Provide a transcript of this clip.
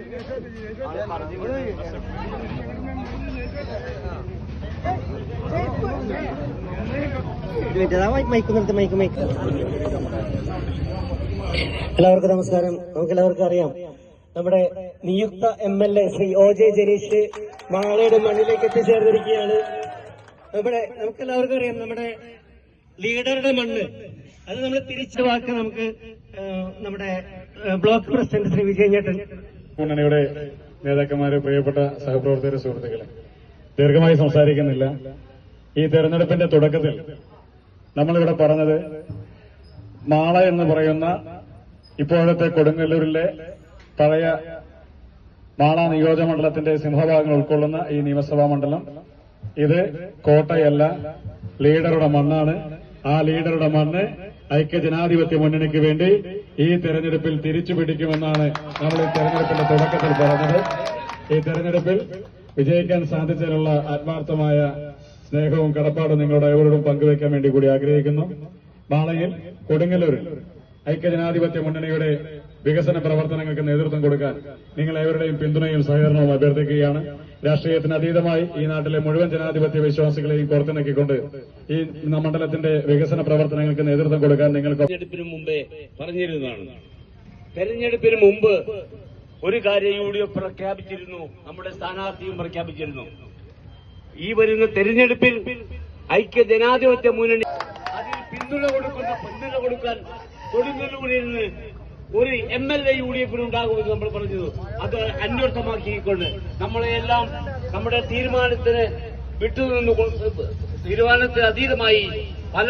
എല്ലാവർക്കും നമസ്കാരം. നമുക്കെല്ലാവർക്കും അറിയാം, നമ്മുടെ നിയുക്ത MLA ശ്രീ OJ ജനീഷ് മാളയുടെ മണ്ണിലേക്ക് എത്തിച്ചേർന്നിരിക്കുകയാണ്. നമുക്കെല്ലാവർക്കും അറിയാം, നമ്മുടെ ലീഡറുടെ മണ്ണ് അത് നമ്മൾ തിരിച്ചു വാക്ക് നമുക്ക് നമ്മുടെ ബ്ലോക്ക് പ്രസിഡന്റ് ശ്രീ വിജയൻ മുന്നണിയുടെ നേതാക്കന്മാരെ, പ്രിയപ്പെട്ട സഹപ്രവർത്തകരെ, സുഹൃത്തുക്കളെ, ദീർഘമായി സംസാരിക്കുന്നില്ല. ഈ തെരഞ്ഞെടുപ്പിന്റെ തുടക്കത്തിൽ നമ്മളിവിടെ പറഞ്ഞത് മാള എന്ന് പറയുന്ന ഇപ്പോഴത്തെ കൊടുങ്ങല്ലൂരിലെ പഴയ മാള നിയോജകമണ്ഡലത്തിന്റെ സിംഹഭാഗങ്ങൾ ഉൾക്കൊള്ളുന്ന ഈ നിയമസഭാ മണ്ഡലം ഇത് കോട്ടയല്ല, ലീഡറുടെ മണ്ണാണ്. ആ ലീഡറുടെ മണ്ണ് ഐക്യജനാധിപത്യ മുന്നണിക്ക് വേണ്ടി ഈ തെരഞ്ഞെടുപ്പിൽ തിരിച്ചുപിടിക്കുമെന്നാണ് നമ്മൾ ഈ തെരഞ്ഞെടുപ്പിന്റെ തുടക്കത്തിൽ പറഞ്ഞത്. ഈ തെരഞ്ഞെടുപ്പിൽ വിജയിക്കാൻ സാധിച്ചതിനുള്ള ആത്മാർത്ഥമായ സ്നേഹവും കടപ്പാടും നിങ്ങളുടെ ഏവരോടും പങ്കുവയ്ക്കാൻ വേണ്ടി കൂടി ആഗ്രഹിക്കുന്നു. മാളയിൽ, കൊടുങ്ങല്ലൂരിൽ ഐക്യജനാധിപത്യ മുന്നണിയുടെ വികസന പ്രവർത്തനങ്ങൾക്ക് നേതൃത്വം കൊടുക്കാൻ നിങ്ങൾ ഏവരുടെയും പിന്തുണയും സഹകരണവും അഭ്യർത്ഥിക്കുകയാണ്. രാഷ്ട്രീയത്തിന് അതീതമായി ഈ നാട്ടിലെ മുഴുവൻ ജനാധിപത്യ വിശ്വാസികളെയും കോർത്തിണക്കിക്കൊണ്ട് ഈ മണ്ഡലത്തിന്റെ വികസന പ്രവർത്തനങ്ങൾക്ക് നേതൃത്വം കൊടുക്കാൻ നിങ്ങൾക്ക് തെരഞ്ഞെടുപ്പിന് മുമ്പേ പറഞ്ഞിരുന്നതാണ്. തെരഞ്ഞെടുപ്പിന് മുമ്പ് ഒരു കാര്യം UDF പ്രഖ്യാപിച്ചിരുന്നു, നമ്മുടെ സ്ഥാനാർത്ഥിയും പ്രഖ്യാപിച്ചിരുന്നു. ഈ വരുന്ന തെരഞ്ഞെടുപ്പിൽ ഐക്യജനാധിപത്യ മുന്നണി അതിൽ പിന്തുണ കൊടുക്കാൻ കൊടുങ്ങല്ലൂരിൽ നിന്ന് ഒരു MLA UDF ഉണ്ടാകുമെന്ന് നമ്മൾ പറഞ്ഞത്. അത് അന്വർത്ഥമാക്കിക്കൊണ്ട് നമ്മളെല്ലാം നമ്മുടെ തീരുമാനത്തിന് വിട്ടുനിന്ന് തീരുമാനത്തിന് അതീതമായി പല